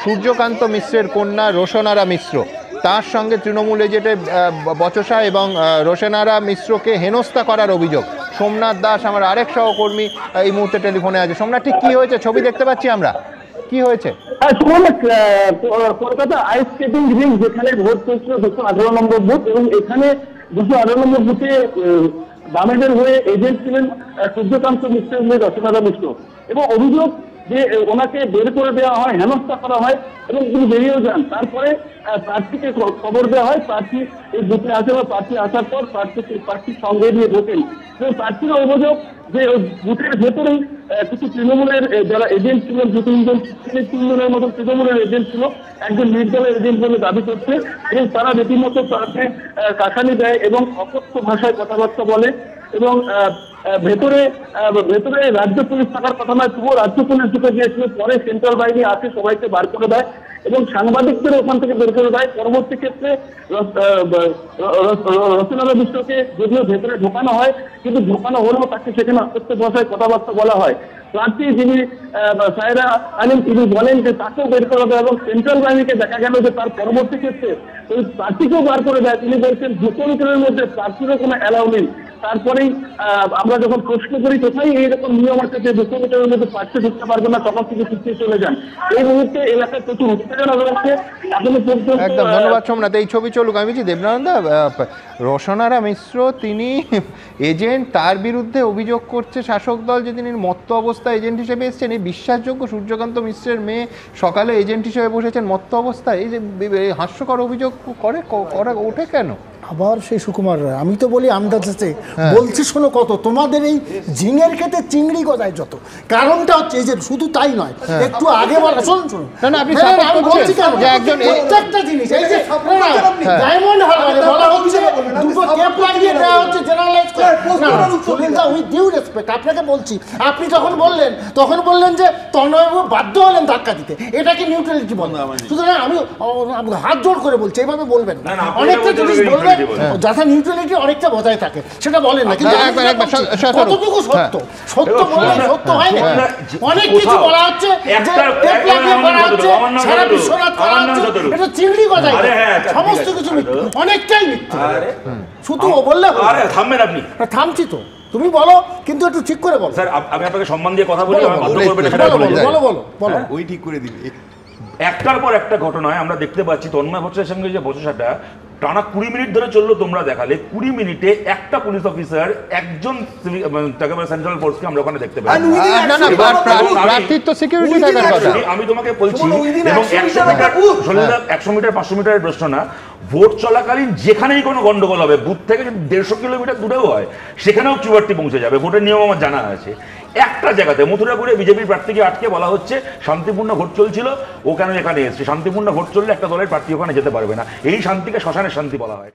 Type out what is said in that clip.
সূর্যকান্ত মিশ্রের কন্যা রোশনারা মিশ্র, তার সঙ্গে তৃণমূল এজেন্টে বচসা এবং রোশনারা মিশ্রকে হেনস্থা করার অভিযোগ। সোমনাথ দাস আমার আরেক সহকর্মী এই মুহূর্তে টেলিফোনে আছে। সোমনাথ, ঠিক কি হয়েছে? ছবি দেখতে পাচ্ছি আমরা, কি হয়েছে? কলকাতা আইস স্কেটিং রিং যেখানে ভোট চলছিল 218 নম্বর বুথ, এবং এখানে 218 নম্বর বুথে বামেদের হয়ে এজেন্ট ছিলেন সূর্যকান্ত মিশ্রের মেয়ে রচনারা মিশ্র, এবং অভিযোগ যে ওনাকে বের করে দেওয়া হয়, হেনস্থা করা হয় এবং তিনি বেরিয়েও যান। তারপরে প্রার্থীকে খবর দেওয়া হয়, প্রার্থী এই বুথে আসে বা প্রার্থী আসার পর প্রার্থীর সঙ্গে নিয়ে ঢোকেন। এবং প্রার্থীর অভিযোগ যে ওই বুথের ভেতরেই কিছু তৃণমূলের যারা এজেন্ট ছিলেন, 2-3জনের মতো তৃণমূলের এজেন্ট ছিল, একজন নির্দলের এজেন্ট বলে দাবি করছে, এবং তারা রীতিমতো তাকে কাকানি দেয় এবং অকথ্য ভাষায় কথাবার্তা বলে। এবং ভেতরে রাজ্য পুলিশ থাকার কথা নয়, পুরো রাজ্য পুলিশ ঢুকে গিয়েছিল। পরে সেন্ট্রাল বাহিনী আসে, সবাইকে বার করে দেয় এবং সাংবাদিকদের ওখান থেকে বের করে দেয়। পরবর্তী ক্ষেত্রে রচনারা মিশ্রকে যদিও ভেতরে ঢোকানো হয়, কিন্তু ঢোকানো হলেও তাকে সেখানে অকথ্য ভাষায় কথাবার্তা বলা হয়। প্রার্থী যিনি সায়রা আলিম, তিনি বলেন যে তাকেও বের করে দেয়, এবং সেন্ট্রাল বাহিনীকে দেখা গেল যে তার পরবর্তী ক্ষেত্রে ওই প্রার্থীকেও বার করে দেয়। তিনি বলছেন 200 মিটারের মধ্যে প্রার্থীরও কোনো অ্যালাউ নেই। তারপরেই আমরা যখন প্রশ্ন করি কোথায় এইরকম নিয়ম আছে যে 200 মিটারের মধ্যে প্রার্থী ঢুকতে পারবে না, তখন থেকে পিছিয়ে চলে যান। এই মুহূর্তে এলাকায় প্রচুর উত্তেজনা রয়েছে এখনো পর্যন্ত। একদম ধন্যবাদ সোমনাথ। এই ছবি চলুক। আমি বলছি দেবনানন্দা, রোশনারা মিশ্র তিনি এজেন্ট, তার বিরুদ্ধে অভিযোগ করছে শাসক দল যে তিনি মত্ত অবস্থায় এজেন্ট হিসেবে এসেছেন। এই বিশ্বাসযোগ্য? সূর্যকান্ত মিশ্রের মেয়ে সকালে এজেন্ট হিসেবে বসেছেন মত্ত অবস্থায়, এই যে হাস্যকর অভিযোগ করা ওঠে কেন? আবার সেই সুকুমার রায়, আমি তো বলি আমদাতে বলছি শোনো, কত তোমাদের এই ঝিঙের খেতে চিংড়ি গজায় যত। কারণটা হচ্ছে এই যে শুধু তাই নয়, একটু আগে বলা শুনুন আপনি বলছি কেন যে একজন প্রত্যেকটা জিনিস এই যে ডায়মন্ড হারবারে বলা হচ্ছে দুটো টেপ লাগিয়ে দেওয়া হচ্ছে জেনারেলাইজ করে। সুনীলদা, উইথ ডিউ রেসপেক্ট আপনাকে বলছি, আপনি তখন বললেন যে তন্ময়বাবু বাধ্য হলেন ধাক্কা দিতে, এটাকে নিউট্রালিটি বন্ধ। সুতরাং আমি হাত জোড় করে বলছি এইভাবে বলবেন না। অনেকটা জিনিস বলবেন যাতে নিউট্রালিটি অনেকটা বজায় থাকে, সেটা বলেন না। কিন্তু কতটুকু সত্য বললে সত্য হয় না। অনেক কিছু বলা হচ্ছে, সারা বিশ্বনাথ করা হচ্ছে, এটা চিংড়ি গজায়, সমস্ত কিছু মিথ্যে, অনেকটাই মিথ্যে। শুধু বললে থামবেন আপনি? থামছি তো, তুমি বলো, কিন্তু একটু ঠিক করে বলো। স্যার, আমি আপনাকে সম্মান দিয়ে কথা বলি, বলো, ওই ঠিক করে দিবি। একটার পর একটা ঘটনায় আমরা দেখতে পাচ্ছি তন্ময় ভট্টাচার্যের সঙ্গে যে বচসাটা টানা 20 মিনিট ধরে চললো, তোমরা দেখালে 20 মিনিটে একটা পুলিশ অফিসার একজন সেন্ট্রাল ফোর্সকে আমরা ওখানে দেখতে পাই। আমি তোমাকে বলছি, এবং 100 মিটার 500 মিটারের প্রশ্ন না, ভোট চলাকালীন যেখানেই কোনো গন্ডগোল হবে, বুথ থেকে 150 কিলোমিটার দূরেও হয়, সেখানেও কিউআরটি পৌঁছে যাবে। ভোটের নিয়ম আমার জানা আছে। একটা জায়গাতে মথুরাপুরে বিজেপির প্রার্থীকে আটকে বলা হচ্ছে শান্তিপূর্ণ ভোট চলছিল, ও কেন এখানে এসছে? শান্তিপূর্ণ ভোট চললে একটা দলের প্রার্থী ওখানে যেতে পারবে না। এই শান্তিকে শ্মশানের শান্তি বলা হয়।